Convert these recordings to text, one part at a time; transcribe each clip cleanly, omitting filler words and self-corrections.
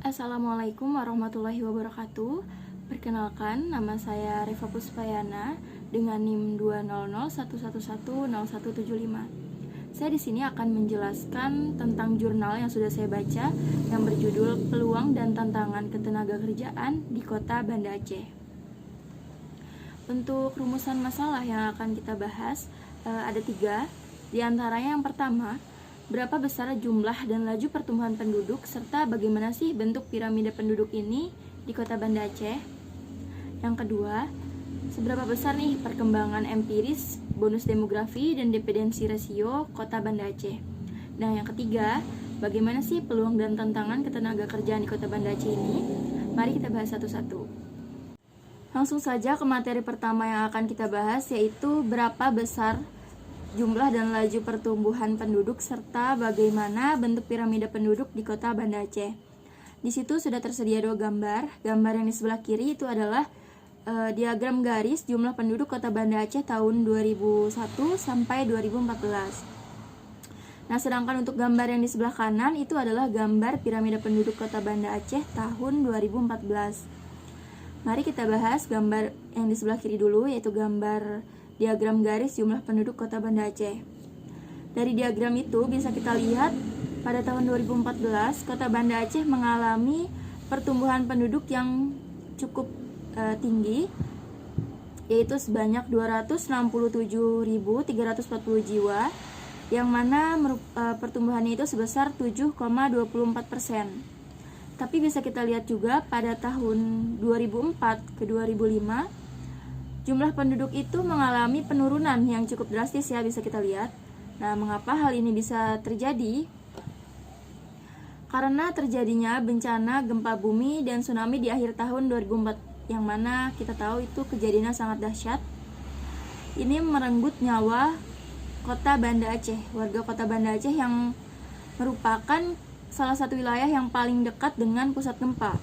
Assalamualaikum warahmatullahi wabarakatuh. Perkenalkan, nama saya Reva Puspayana dengan NIM 20011110175. Saya di sini akan menjelaskan tentang jurnal yang sudah saya baca yang berjudul Peluang dan Tantangan Ketenagakerjaan di Kota Banda Aceh. Untuk rumusan masalah yang akan kita bahas ada 3. Di antaranya yang pertama, berapa besar jumlah dan laju pertumbuhan penduduk, serta bagaimana sih bentuk piramida penduduk ini di Kota Banda Aceh. Yang kedua, seberapa besar nih perkembangan empiris, bonus demografi, dan dependensi rasio Kota Banda Aceh. Nah, yang ketiga, bagaimana sih peluang dan tantangan ketenagakerjaan di Kota Banda Aceh ini? Mari kita bahas satu-satu. Langsung saja ke materi pertama yang akan kita bahas, yaitu berapa besar jumlah dan laju pertumbuhan penduduk serta bagaimana bentuk piramida penduduk di Kota Banda Aceh. Di situ sudah tersedia 2 gambar. Gambar yang di sebelah kiri itu adalah diagram garis jumlah penduduk Kota Banda Aceh tahun 2001 sampai 2014. Nah, sedangkan untuk gambar yang di sebelah kanan itu adalah gambar piramida penduduk Kota Banda Aceh tahun 2014. Mari kita bahas gambar yang di sebelah kiri dulu, yaitu gambar diagram garis jumlah penduduk Kota Banda Aceh. Dari diagram itu bisa kita lihat pada tahun 2014 Kota Banda Aceh mengalami pertumbuhan penduduk yang cukup tinggi, yaitu sebanyak 267.340 jiwa, yang mana pertumbuhannya itu sebesar 7,24%. Tapi bisa kita lihat juga pada tahun 2004 ke 2005 jumlah penduduk itu mengalami penurunan yang cukup drastis, ya, bisa kita lihat. Nah, mengapa hal ini bisa terjadi? Karena terjadinya bencana gempa bumi dan tsunami di akhir tahun 2004, yang mana kita tahu itu kejadiannya sangat dahsyat. Ini merenggut nyawa Kota Banda Aceh, warga Kota Banda Aceh yang merupakan salah satu wilayah yang paling dekat dengan pusat gempa.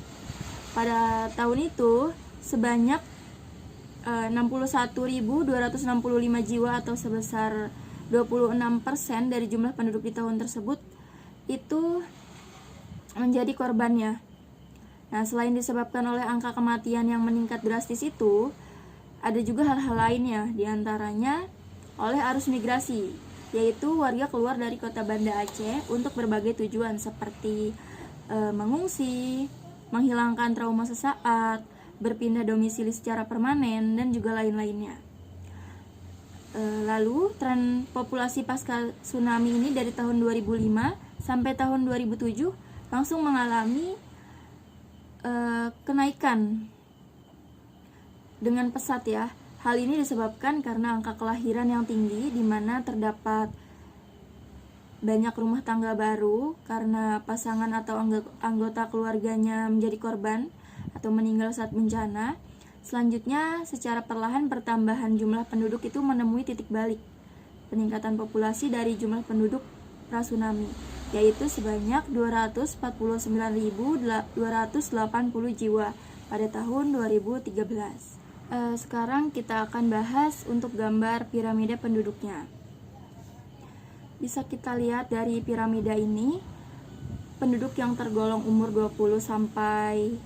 Pada tahun itu sebanyak 61.265 jiwa atau sebesar 26% dari jumlah penduduk di tahun tersebut itu menjadi korbannya. Nah, selain disebabkan oleh angka kematian yang meningkat drastis itu, ada juga hal-hal lainnya, diantaranya oleh arus migrasi, yaitu warga keluar dari Kota Banda Aceh untuk berbagai tujuan seperti mengungsi, menghilangkan trauma sesaat, berpindah domisili secara permanen, dan juga lain-lainnya. Lalu, tren populasi pasca tsunami ini dari tahun 2005 sampai tahun 2007 langsung mengalami kenaikan dengan pesat, ya. Hal ini disebabkan karena angka kelahiran yang tinggi, di mana terdapat banyak rumah tangga baru karena pasangan atau anggota keluarganya menjadi korban atau meninggal saat bencana. Selanjutnya, secara perlahan pertambahan jumlah penduduk itu menemui titik balik peningkatan populasi dari jumlah penduduk pra-tsunami, yaitu sebanyak 249.280 jiwa pada tahun 2013. Sekarang kita akan bahas untuk gambar piramida penduduknya. Bisa kita lihat dari piramida ini, penduduk yang tergolong umur 20 sampai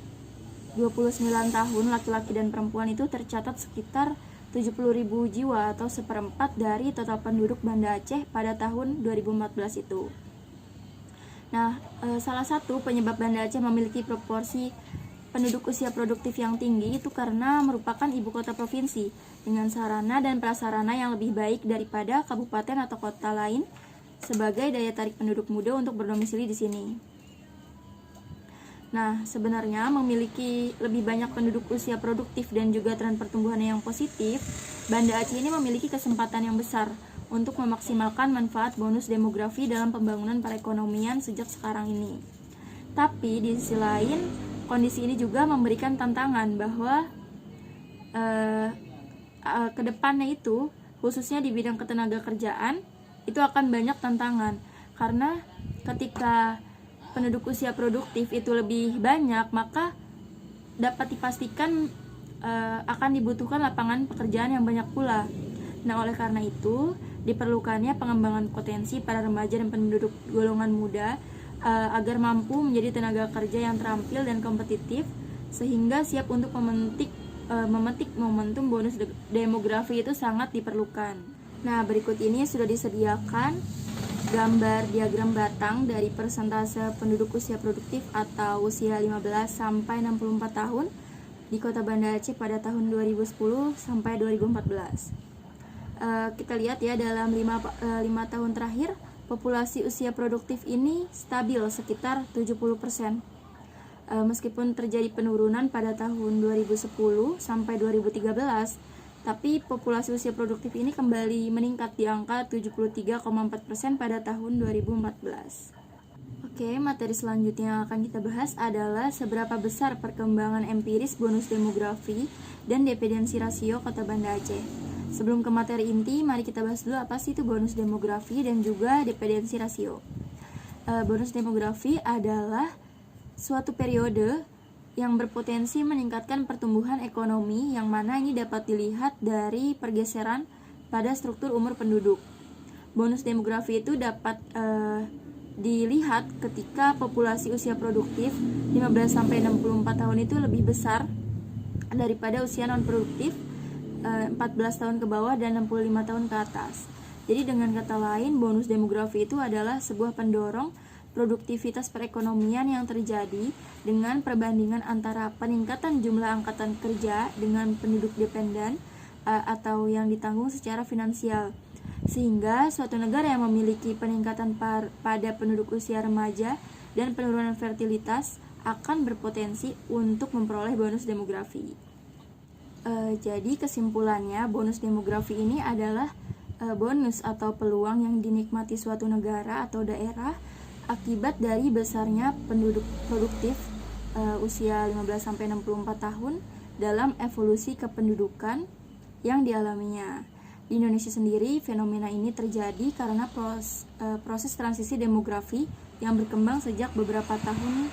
29 tahun laki-laki dan perempuan itu tercatat sekitar 70.000 jiwa atau seperempat dari total penduduk Banda Aceh pada tahun 2014 itu. Nah, salah satu penyebab Banda Aceh memiliki proporsi penduduk usia produktif yang tinggi itu karena merupakan ibu kota provinsi dengan sarana dan prasarana yang lebih baik daripada kabupaten atau kota lain sebagai daya tarik penduduk muda untuk berdomisili di sini. Nah, sebenarnya memiliki lebih banyak penduduk usia produktif dan juga tren pertumbuhan yang positif, Banda Aceh ini memiliki kesempatan yang besar untuk memaksimalkan manfaat bonus demografi dalam pembangunan perekonomian sejak sekarang ini. Tapi di sisi lain, kondisi ini juga memberikan tantangan bahwa kedepannya itu, khususnya di bidang ketenagakerjaan, itu akan banyak tantangan. Karena ketika penduduk usia produktif itu lebih banyak, maka dapat dipastikan akan dibutuhkan lapangan pekerjaan yang banyak pula. Nah, oleh karena itu, diperlukannya pengembangan potensi para remaja dan penduduk golongan muda agar mampu menjadi tenaga kerja yang terampil dan kompetitif sehingga siap untuk memetik momentum bonus demografi itu sangat diperlukan. Nah, berikut ini sudah disediakan gambar diagram batang dari persentase penduduk usia produktif atau usia 15 sampai 64 tahun di Kota Banda Aceh pada tahun 2010 sampai 2014. Kita lihat ya, dalam 5 tahun terakhir populasi usia produktif ini stabil sekitar 70%. Meskipun terjadi penurunan pada tahun 2010 sampai 2013, tapi populasi usia produktif ini kembali meningkat di angka 73,4% pada tahun 2014. Oke, materi selanjutnya yang akan kita bahas adalah seberapa besar perkembangan empiris bonus demografi dan dependensi rasio Kota Banda Aceh. Sebelum ke materi inti, mari kita bahas dulu apa sih itu bonus demografi dan juga dependensi rasio. Bonus demografi adalah suatu periode yang berpotensi meningkatkan pertumbuhan ekonomi yang mana ini dapat dilihat dari pergeseran pada struktur umur penduduk. Bonus demografi itu dapat dilihat ketika populasi usia produktif 15-64 tahun itu lebih besar daripada usia non-produktif 14 tahun ke bawah dan 65 tahun ke atas. Jadi dengan kata lain, bonus demografi itu adalah sebuah pendorong produktivitas perekonomian yang terjadi dengan perbandingan antara peningkatan jumlah angkatan kerja dengan penduduk dependen atau yang ditanggung secara finansial. Sehingga suatu negara yang memiliki peningkatan pada penduduk usia remaja dan penurunan fertilitas akan berpotensi untuk memperoleh bonus demografi. Jadi kesimpulannya, bonus demografi ini adalah bonus atau peluang yang dinikmati suatu negara atau daerah akibat dari besarnya penduduk produktif usia 15-64 tahun dalam evolusi kependudukan yang dialaminya. Di Indonesia sendiri, fenomena ini terjadi karena proses transisi demografi yang berkembang sejak beberapa tahun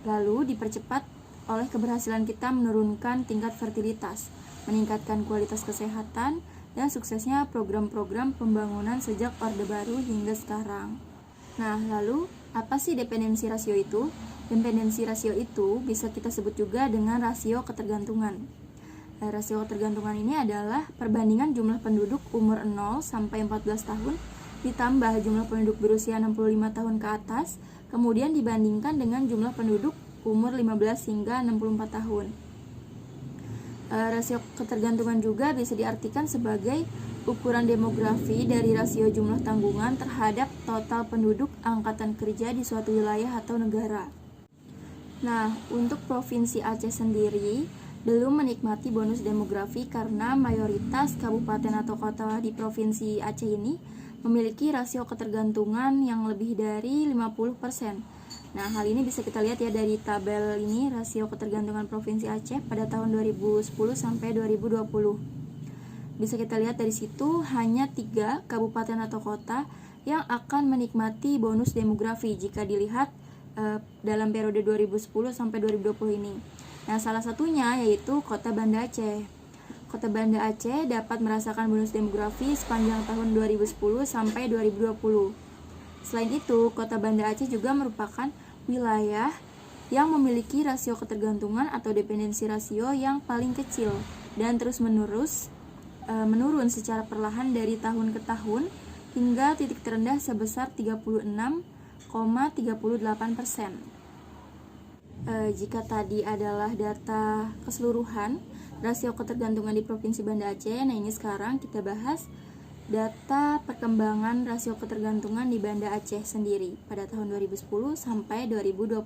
lalu dipercepat oleh keberhasilan kita menurunkan tingkat fertilitas, meningkatkan kualitas kesehatan, dan suksesnya program-program pembangunan sejak Orde Baru hingga sekarang. Nah, lalu apa sih dependensi rasio itu? Dependensi rasio itu bisa kita sebut juga dengan rasio ketergantungan. Rasio ketergantungan ini adalah perbandingan jumlah penduduk umur 0 sampai 14 tahun ditambah jumlah penduduk berusia 65 tahun ke atas, kemudian dibandingkan dengan jumlah penduduk umur 15 hingga 64 tahun. Rasio ketergantungan juga bisa diartikan sebagai ukuran demografi dari rasio jumlah tanggungan terhadap total penduduk angkatan kerja di suatu wilayah atau negara. Nah, untuk Provinsi Aceh sendiri belum menikmati bonus demografi karena mayoritas kabupaten atau kota di Provinsi Aceh ini memiliki rasio ketergantungan yang lebih dari 50%. Nah, hal ini bisa kita lihat ya dari tabel ini, rasio ketergantungan Provinsi Aceh pada tahun 2010 sampai 2020. Bisa kita lihat dari situ hanya 3 kabupaten atau kota yang akan menikmati bonus demografi jika dilihat dalam periode 2010 sampai 2020 ini. Nah, salah satunya yaitu Kota Banda Aceh. Kota Banda Aceh dapat merasakan bonus demografi sepanjang tahun 2010 sampai 2020. Selain itu, Kota Banda Aceh juga merupakan wilayah yang memiliki rasio ketergantungan atau dependensi rasio yang paling kecil dan terus-menerus menurun secara perlahan dari tahun ke tahun hingga titik terendah sebesar 36,38%. Jika tadi adalah data keseluruhan rasio ketergantungan di Provinsi Banda Aceh, nah ini sekarang kita bahas data perkembangan rasio ketergantungan di Banda Aceh sendiri pada tahun 2010 sampai 2020.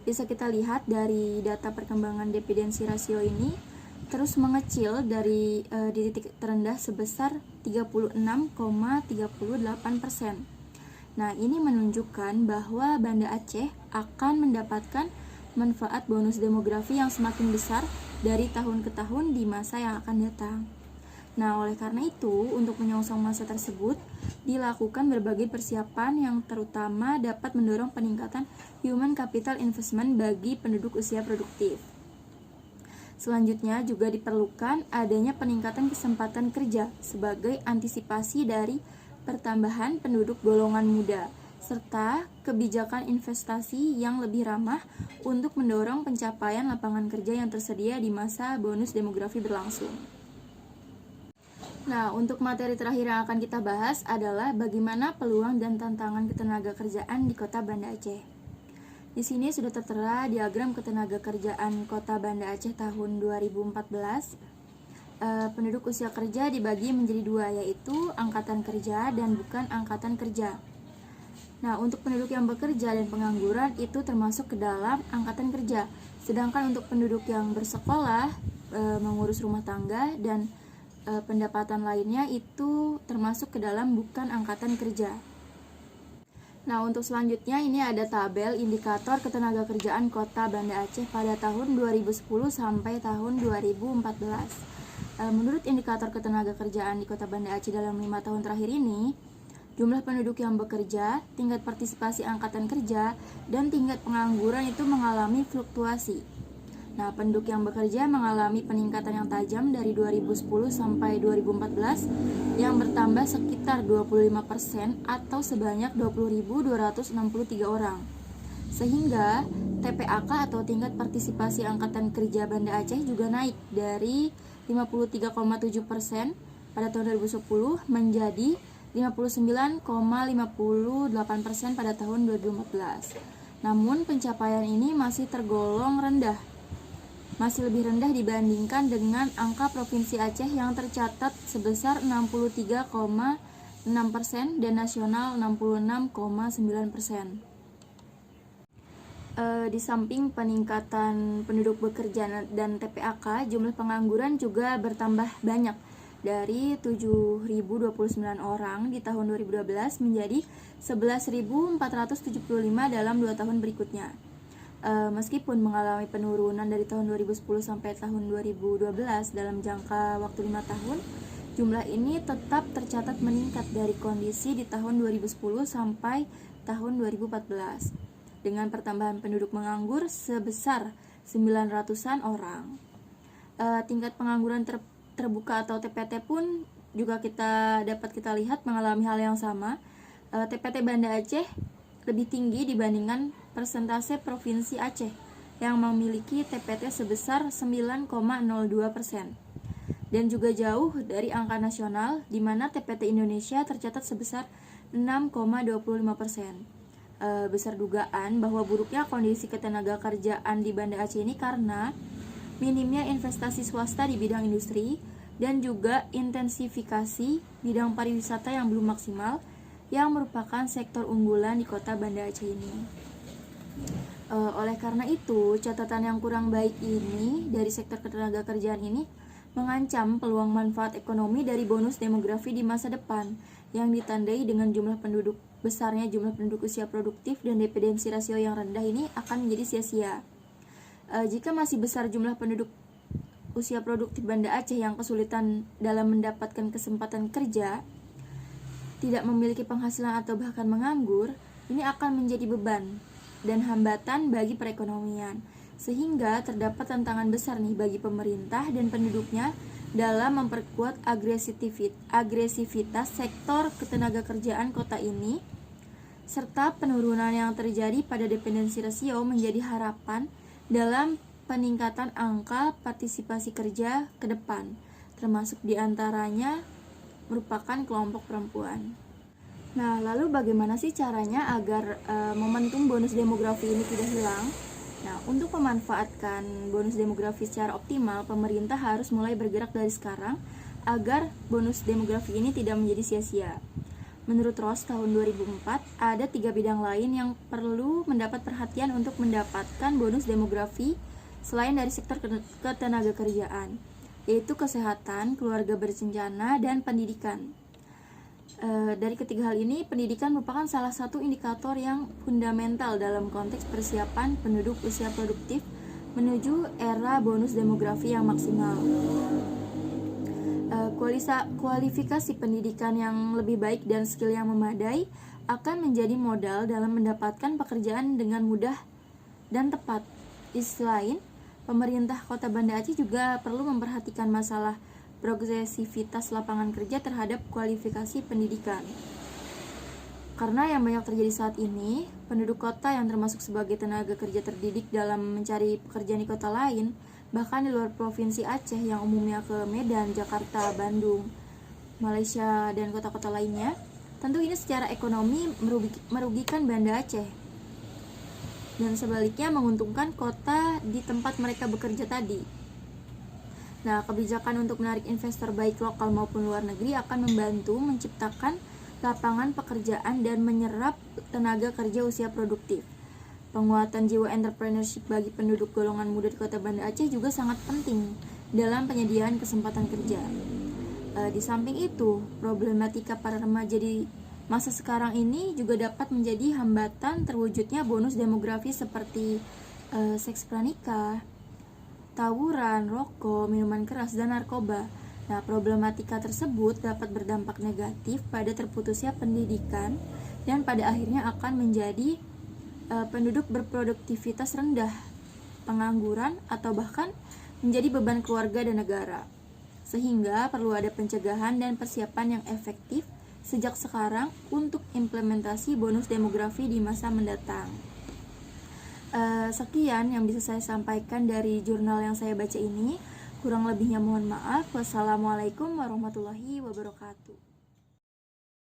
Bisa kita lihat dari data perkembangan dependensi rasio ini terus mengecil dari di titik terendah sebesar 36,38%. Nah, ini menunjukkan bahwa Banda Aceh akan mendapatkan manfaat bonus demografi yang semakin besar dari tahun ke tahun di masa yang akan datang. Nah, oleh karena itu, untuk menyongsong masa tersebut, dilakukan berbagai persiapan yang terutama dapat mendorong peningkatan human capital investment bagi penduduk usia produktif. Selanjutnya juga diperlukan adanya peningkatan kesempatan kerja sebagai antisipasi dari pertambahan penduduk golongan muda, serta kebijakan investasi yang lebih ramah untuk mendorong pencapaian lapangan kerja yang tersedia di masa bonus demografi berlangsung. Nah, untuk materi terakhir yang akan kita bahas adalah bagaimana peluang dan tantangan ketenagakerjaan di Kota Banda Aceh. Di sini sudah tertera diagram ketenagakerjaan Kota Banda Aceh tahun 2014. Penduduk usia kerja dibagi menjadi dua, yaitu angkatan kerja dan bukan angkatan kerja. Nah, untuk penduduk yang bekerja dan pengangguran itu termasuk ke dalam angkatan kerja. Sedangkan untuk penduduk yang bersekolah, mengurus rumah tangga, dan pendapatan lainnya itu termasuk ke dalam bukan angkatan kerja. Nah, untuk selanjutnya ini ada tabel indikator ketenagakerjaan Kota Banda Aceh pada tahun 2010 sampai tahun 2014. Menurut indikator ketenagakerjaan di Kota Banda Aceh dalam 5 tahun terakhir ini, jumlah penduduk yang bekerja, tingkat partisipasi angkatan kerja, dan tingkat pengangguran itu mengalami fluktuasi. Nah, penduduk yang bekerja mengalami peningkatan yang tajam dari 2010 sampai 2014 yang bertambah sekitar 25% atau sebanyak 20.263 orang. Sehingga TPAK atau tingkat partisipasi angkatan kerja Banda Aceh juga naik dari 53,7% pada tahun 2010 menjadi 59,58% pada tahun 2014. Namun pencapaian ini masih tergolong rendah. Masih lebih rendah dibandingkan dengan angka Provinsi Aceh yang tercatat sebesar 63,6% dan nasional 66,9%. Di samping peningkatan penduduk bekerja dan TPAK, jumlah pengangguran juga bertambah banyak dari 7.029 orang di tahun 2012 menjadi 11.475 dalam 2 tahun berikutnya. Meskipun mengalami penurunan dari tahun 2010 sampai tahun 2012 dalam jangka waktu 5 tahun, jumlah ini tetap tercatat meningkat dari kondisi di tahun 2010 sampai tahun 2014 dengan pertambahan penduduk menganggur sebesar 900-an orang. Tingkat pengangguran terbuka atau TPT pun juga dapat kita lihat mengalami hal yang sama. TPT Banda Aceh lebih tinggi dibandingkan persentase Provinsi Aceh yang memiliki TPT sebesar 9,02% dan juga jauh dari angka nasional di mana TPT Indonesia tercatat sebesar 6,25%. Besar dugaan bahwa buruknya kondisi ketenagakerjaan di Banda Aceh ini karena minimnya investasi swasta di bidang industri dan juga intensifikasi bidang pariwisata yang belum maksimal yang merupakan sektor unggulan di Kota Banda Aceh ini. Oleh karena itu, catatan yang kurang baik ini dari sektor ketenagakerjaan ini mengancam peluang manfaat ekonomi dari bonus demografi di masa depan yang ditandai dengan besarnya jumlah penduduk usia produktif dan dependensi rasio yang rendah ini akan menjadi sia-sia. Jika masih besar jumlah penduduk usia produktif Banda Aceh yang kesulitan dalam mendapatkan kesempatan kerja, tidak memiliki penghasilan atau bahkan menganggur, ini akan menjadi beban dan hambatan bagi perekonomian, sehingga terdapat tantangan besar nih bagi pemerintah dan penduduknya dalam memperkuat agresivitas sektor ketenagakerjaan kota ini, serta penurunan yang terjadi pada dependensi rasio menjadi harapan dalam peningkatan angka partisipasi kerja ke depan, termasuk diantaranya merupakan kelompok perempuan. Nah, lalu bagaimana sih caranya agar momentum bonus demografi ini tidak hilang? Nah, untuk memanfaatkan bonus demografi secara optimal, pemerintah harus mulai bergerak dari sekarang agar bonus demografi ini tidak menjadi sia-sia. Menurut Ross tahun 2004, ada 3 bidang lain yang perlu mendapat perhatian untuk mendapatkan bonus demografi selain dari sektor ketenagakerjaan, yaitu kesehatan, keluarga berencana, dan pendidikan. Dari ketiga hal ini, pendidikan merupakan salah satu indikator yang fundamental dalam konteks persiapan penduduk usia produktif menuju era bonus demografi yang maksimal. Kualifikasi pendidikan yang lebih baik dan skill yang memadai akan menjadi modal dalam mendapatkan pekerjaan dengan mudah dan tepat. Di sisi lain, pemerintah Kota Banda Aceh juga perlu memperhatikan masalah progresivitas lapangan kerja terhadap kualifikasi pendidikan. Karena yang banyak terjadi saat ini, penduduk kota yang termasuk sebagai tenaga kerja terdidik dalam mencari pekerjaan di kota lain, bahkan di luar provinsi Aceh yang umumnya ke Medan, Jakarta, Bandung, Malaysia, dan kota-kota lainnya, tentu ini secara ekonomi merugikan Banda Aceh. Dan sebaliknya menguntungkan kota di tempat mereka bekerja tadi. Nah, kebijakan untuk menarik investor baik lokal maupun luar negeri akan membantu menciptakan lapangan pekerjaan dan menyerap tenaga kerja usia produktif. Penguatan jiwa entrepreneurship bagi penduduk golongan muda di Kota Banda Aceh juga sangat penting dalam penyediaan kesempatan kerja. Di samping itu, problematika para remaja di masa sekarang ini juga dapat menjadi hambatan terwujudnya bonus demografi seperti seks pranikah, tawuran, rokok, minuman keras, dan narkoba. Nah, problematika tersebut dapat berdampak negatif pada terputusnya pendidikan dan pada akhirnya akan menjadi penduduk berproduktivitas rendah, pengangguran, atau bahkan menjadi beban keluarga dan negara. Sehingga perlu ada pencegahan dan persiapan yang efektif sejak sekarang untuk implementasi bonus demografi di masa mendatang. Sekian yang bisa saya sampaikan dari jurnal yang saya baca ini. Kurang lebihnya mohon maaf. Wassalamualaikum warahmatullahi wabarakatuh.